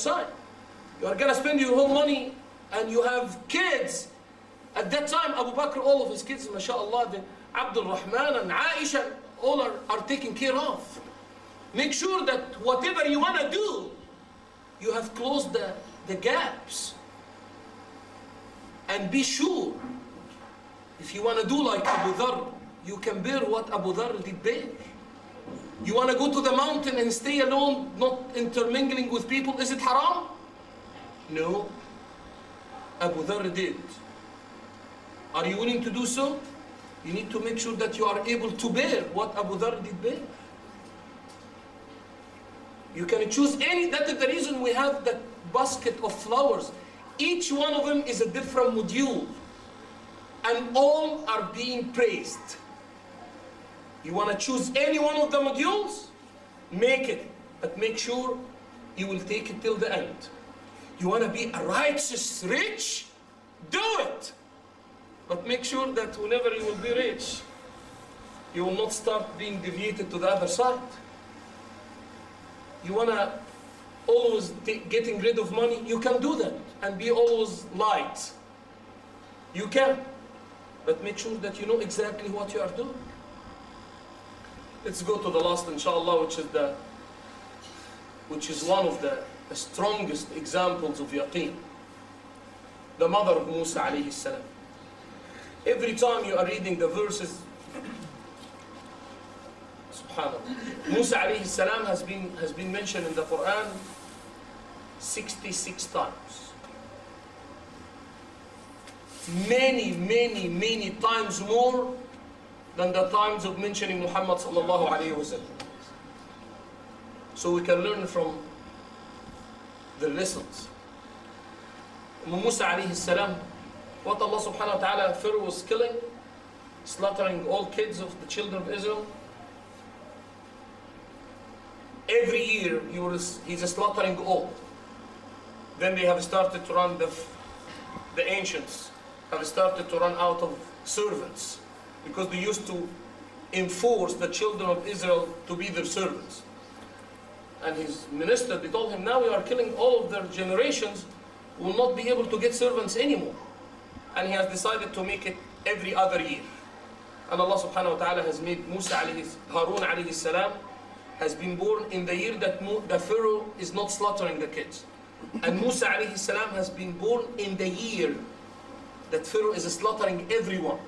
side. You are going to spend your whole money and you have kids. At that time, Abu Bakr, all of his kids, mashallah, Abdul Rahman and Aisha, all are taken care of. Make sure that whatever you want to do, you have closed the gaps. And be sure, if you want to do like Abu Dharr, you can bear what Abu Dharr did bear. You want to go to the mountain and stay alone, not intermingling with people, is it haram? No. Abu Dharr did. Are you willing to do so? You need to make sure that you are able to bear what Abu Dharr did bear. You can choose any, that is the reason we have that basket of flowers. Each one of them is a different module. And all are being praised. You want to choose any one of the modules? Make it. But make sure you will take it till the end. You want to be a righteous rich? Do it. But make sure that whenever you will be rich, you will not start being deviated to the other side. You want to always getting rid of money? You can do that and be always light. You can. But make sure that you know exactly what you are doing. Let's go to the last, inshallah, which is one of the strongest examples of Yakeen. The mother of Musa alayhi salam. Every time you are reading the verses, subhanallah, Musa alayhi salam has been mentioned in the Quran 66 times. Many times more than the times of mentioning Muhammad sallallahu alayhi wa sallam. So we can learn from the lessons. Musa alayhi salam, what Allah subhanahu wa ta'ala, Pharaoh was killing, slaughtering all kids of the children of Israel. Every year he's slaughtering all. Then they have started to run, the ancients have started to run out of servants, because they used to enforce the children of Israel to be their servants. And his minister, they told him, now we are killing all of their generations, we will not be able to get servants anymore. And he has decided to make it every other year. And Allah subhanahu wa ta'ala has made Harun alayhi salam has been born in the year that the Pharaoh is not slaughtering the kids. And Musa alayhi salam has been born in the year that Pharaoh is slaughtering everyone.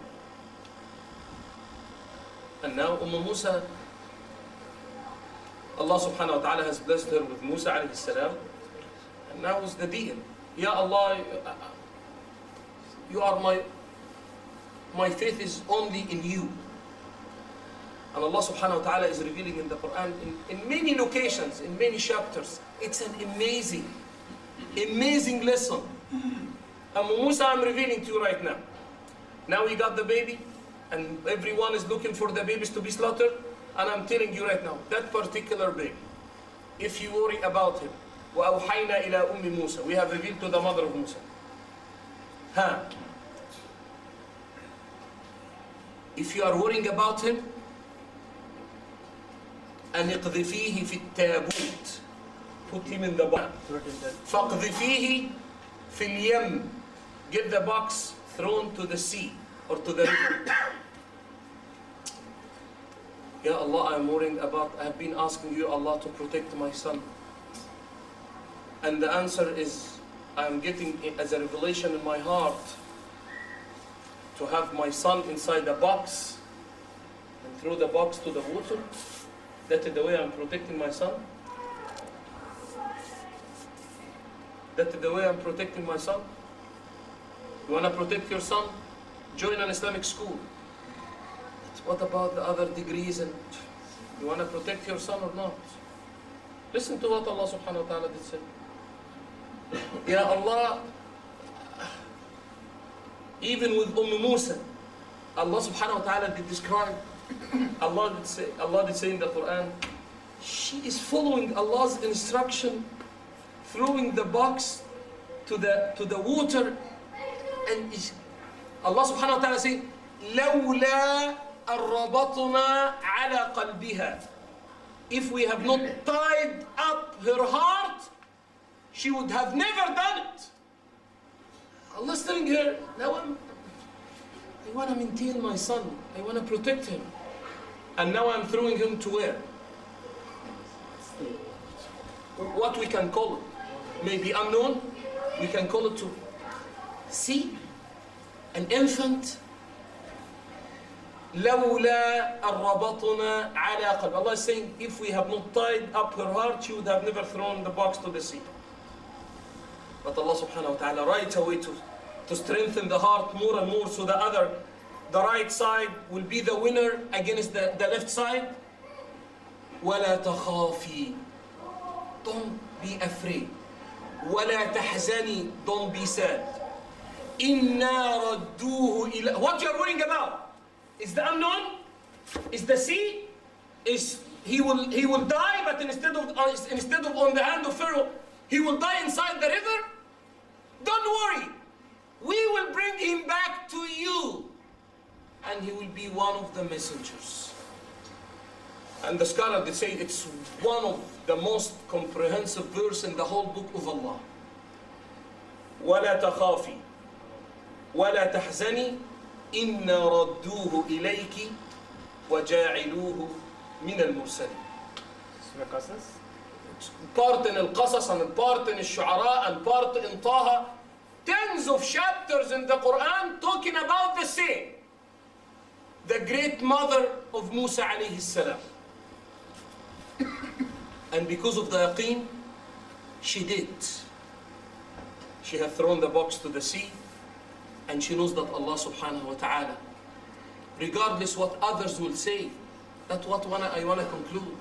And now Musa, Allah subhanahu wa ta'ala has blessed her with Musa alayhi salam. And now is the deal. Ya Allah, you are my faith is only in you. And Allah subhanahu wa ta'ala is revealing in the Quran in many locations, in many chapters. It's an amazing lesson. And Musa, I'm revealing to you right now. Now we got the baby, and everyone is looking for the babies to be slaughtered. And I'm telling you right now, that particular baby, if you worry about him, وَأَوْحَيْنَا إِلَىٰ أُمِّ مُوسَى, we have revealed to the mother of Musa. If you are worrying about him, أَنِ اقْذِفِيهِ فِي التَّابُوتِ, put him in the box. فَاقْذِفِيهِ فِي الْيَمِّ, get the box thrown to the sea or to the river. Ya Allah, I am worrying about, I have been asking you, Allah, to protect my son. And the answer is, I am getting as a revelation in my heart to have my son inside the box and throw the box to the water. That is the way I'm protecting my son. That is the way I'm protecting my son. You want to protect your son? Join an Islamic school. What about the other degrees? And you want to protect your son or not? Listen to what Allah subhanahu wa ta'ala did say. Ya Allah, even with Musa, Allah subhanahu wa ta'ala did describe, Allah did say in the Quran, she is following Allah's instruction, throwing the box to the water, and Allah subhanahu wa ta'ala say, لولا الربطنا على قلبها. If we have not tied up her heart, she would have never done it. Allah's telling her, now I want to maintain my son. I want to protect him. And now I'm throwing him to where? What we can call it. Maybe unknown. We can call it to see an infant. لولا الربطنا على قلب. Allah is saying, if we have not tied up her heart, she would have never thrown the box to the sea. But Allah subhanahu wa ta'ala right away to strengthen the heart more and more, so the right side will be the winner against the left side. ولا تخافي. Don't be afraid. ولا تحزني. Don't be sad. إنا ردوه إلى. What you're worrying about? Is the unknown? Is the sea? Is he will die, but instead of on the hand of Pharaoh, he will die inside the river? Don't worry. We will bring him back to you, and he will be one of the messengers. And the scholar, they say it's one of the most comprehensive verse in the whole book of Allah. وَلَا تَخَافِي وَلَا تَحْزَنِي إِنَّا رَدُّوهُ إِلَيْكِ وَجَاعِلُوهُ مِنَ الْمُرْسَلِينَ. Part in Al-Qasas and part in Al-Shu'ara and part in Taha. Tens of chapters in the Quran talking about the same. The great mother of Musa alayhi salam. And because of the yaqeen, she did. She had thrown the box to the sea, and she knows that Allah subhanahu wa ta'ala, regardless what others will say, that's what I want to conclude.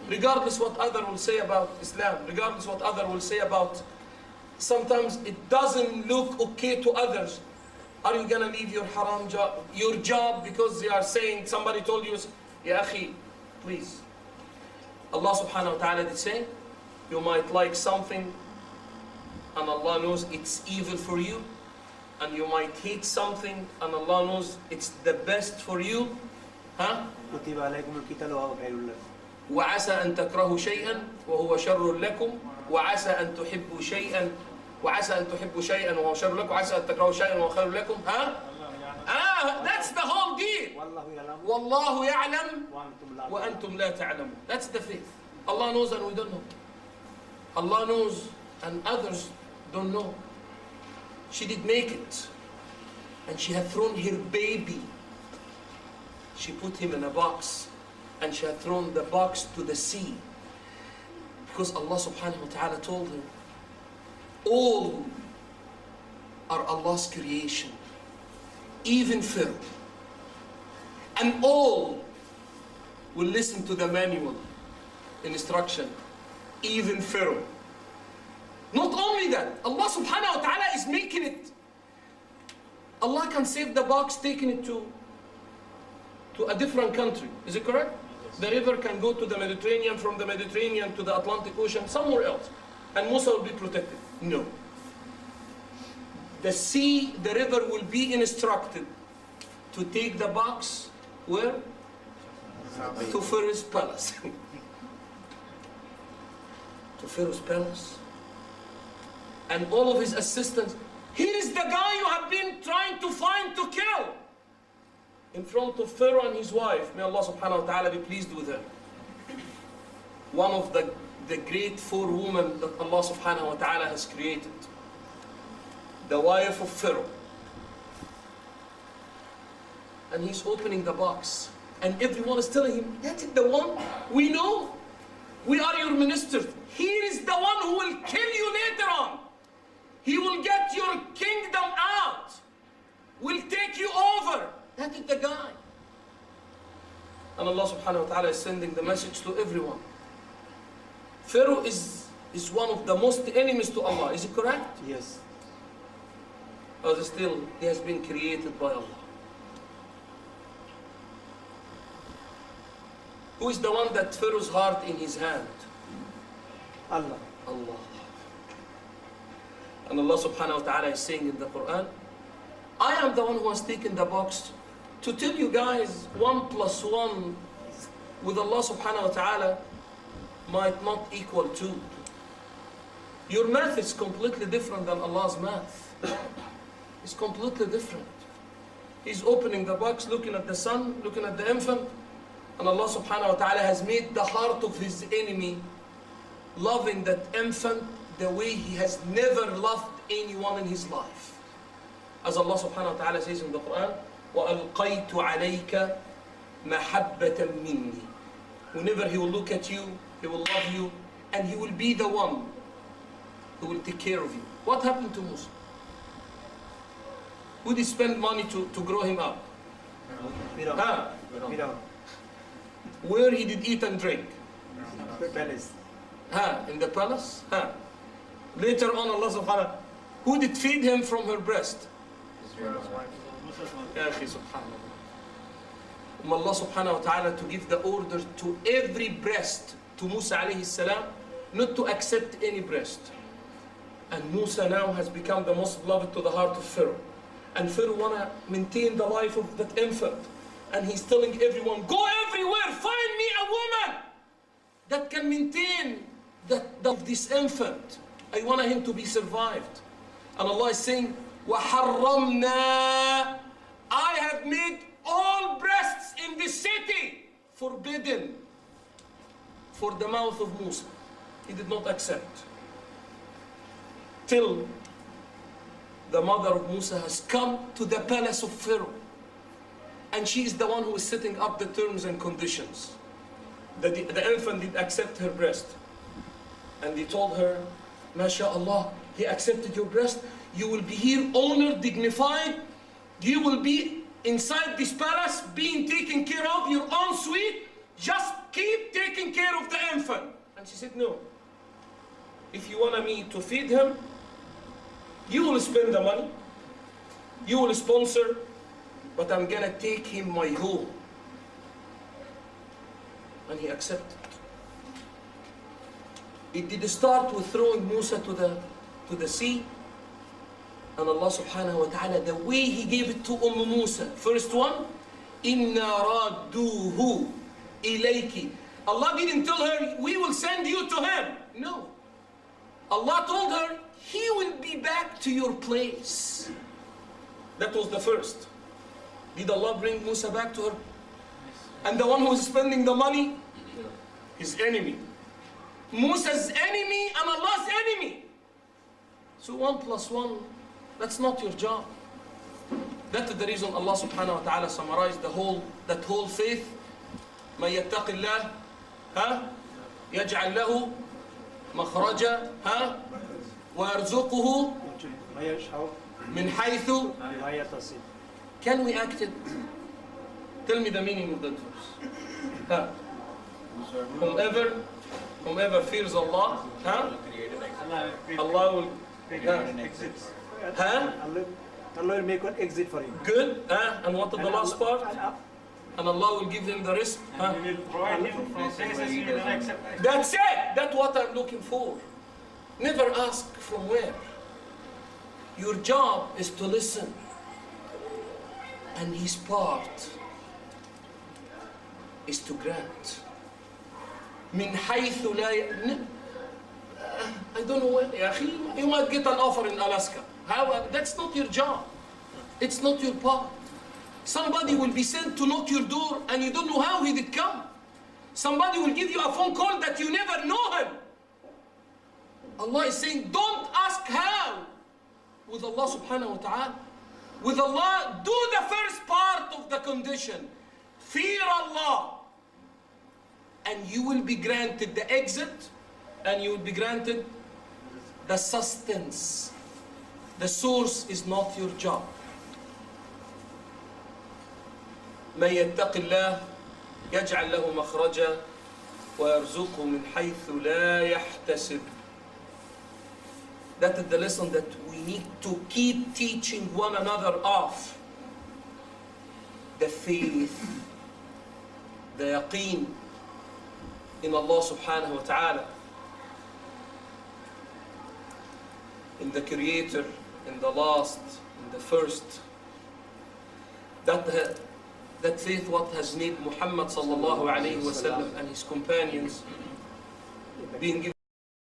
Regardless what others will say about Islam, regardless what others will say about, sometimes it doesn't look okay to others. Are you going to leave your haram job, your job, because they are saying, somebody told you, Ya akhi, please. Allah subhanahu wa ta'ala did say, you might like something, and Allah knows it's evil for you, and you might hate something, and Allah knows it's the best for you. Huh? وعسى أن تكرهوا شيئا وهو شر لكم وعسى أن تحبوا شيئا وهو شر لكم وعسى أن تكرهوا شيئا وهو خير لكم. That's the whole deal. والله يعلم وأنتم لا تعلمون. That's the faith. Allah knows and we don't know. Allah knows and others don't know. She did make it, and she had thrown her baby. She put him in a box, and she had thrown the box to the sea, because Allah subhanahu wa ta'ala told her, all are Allah's creation, even Pharaoh, and all will listen to the manual instruction, even Pharaoh. Not only that, Allah subhanahu wa ta'ala is making it. Allah can save the box, taking it to a different country. Is it correct? Yes. The river can go to the Mediterranean, from the Mediterranean to the Atlantic Ocean, somewhere else, and Musa will be protected. No. The sea, the river will be instructed to take the box where? To Pharaoh's palace. To Pharaoh's palace. And all of his assistants. Here is the guy you have been trying to find to kill. In front of Pharaoh and his wife. May Allah subhanahu wa ta'ala be pleased with her. One of the great four women that Allah subhanahu wa ta'ala has created. The wife of Pharaoh. And he's opening the box. And everyone is telling him, that is the one we know. We are your ministers. Here is the one who will kill you later on. He will get your kingdom out. Will take you over. That is the guy. And Allah subhanahu wa ta'ala is sending the message to everyone. Pharaoh is one of the most enemies to Allah. Is it correct? Yes. But still, he has been created by Allah. Who is the one that Pharaoh's heart in his hand? Allah. Allah. And Allah subhanahu wa ta'ala is saying in the Quran, I am the one who has taken the box to tell you guys 1 + 1 with Allah subhanahu wa ta'ala might not equal 2. Your math is completely different than Allah's math. It's completely different. He's opening the box, looking at the son, looking at the infant, and Allah subhanahu wa ta'ala has made the heart of his enemy loving that infant the way he has never loved anyone in his life. As Allah subhanahu wa ta'ala says in the Quran, وَأَلْقَيْتُ عَلَيْكَ مَحَبَّةً مِّنِّي. Whenever he will look at you, he will love you, and he will be the one who will take care of you. What happened to Musa? Who did he spend money to grow him up? Huh? Where he did eat and drink? Palace. In the palace? Later on, Allah subhanahu wa ta'ala, who did feed him from her breast? Ya akhi, subhanallah. Allah subhanahu wa ta'ala to give the order to every breast to Musa alayhi salam not to accept any breast. And Musa now has become the most beloved to the heart of Pharaoh. And Pharaoh wanna maintain the life of that infant. And he's telling everyone, go everywhere, find me a woman that can maintain this infant. I want him to be survived. And Allah is saying, وَحَرَّمْنَا, I have made all breasts in this city forbidden for the mouth of Musa. He did not accept. Till the mother of Musa has come to the palace of Pharaoh. And she is the one who is setting up the terms and conditions. The infant did accept her breast. And they told her, MashaAllah, he accepted your breast. You will be here honored, dignified. You will be inside this palace being taken care of, your own suite. Just keep taking care of the infant. And she said, no. If you want me to feed him, you will spend the money. You will sponsor. But I'm gonna take him my home. And he accepted. It did start with throwing Musa to the sea. And Allah subhanahu wa ta'ala, the way he gave it to Musa. First one, Inna radduhu ilayki. Allah didn't tell her, we will send you to him. No. Allah told her, he will be back to your place. That was the first. Did Allah bring Musa back to her? And the one who is spending the money, his enemy. Musa's enemy and Allah's enemy. So 1 + 1, that's not your job. That is the reason Allah subhanahu wa ta'ala summarized that whole faith. مَن يَتَّقِ اللَّهَ يَجْعَلْ لَهُ مَخْرَجًا وَيَرْزُقُهُ مِنْ حَيْثُ. Can we act it? Tell me the meaning of that verse. Whomever fears Allah, Allah will exit. Allah will make an exit for him. Good. And what is the last part? And Allah will give him the risk. And He will provide him from places he will not accept. That's it. That's what I'm looking for. Never ask from where. Your job is to listen. And his part is to grant. من حيث لا I don't know what. You might get an offer in Alaska. That's not your job. It's not your part. Somebody will be sent to knock your door and you don't know how he did come. Somebody will give you a phone call that you never know him. Allah is saying, don't ask how. With Allah subhanahu wa ta'ala. With Allah, do the first part of the condition. Fear Allah. And you will be granted the exit. And you will be granted the sustenance. The source is not your job. من يتق الله يجعل له مخرجا ويرزقه من حيث لا يحتسب. That is the lesson that we need to keep teaching one another of. The faith, the yaqeen in Allah subhanahu wa ta'ala, in the Creator, in the last, in the first. That faith what has made Muhammad sallallahu alayhi wa sallam and his companions being given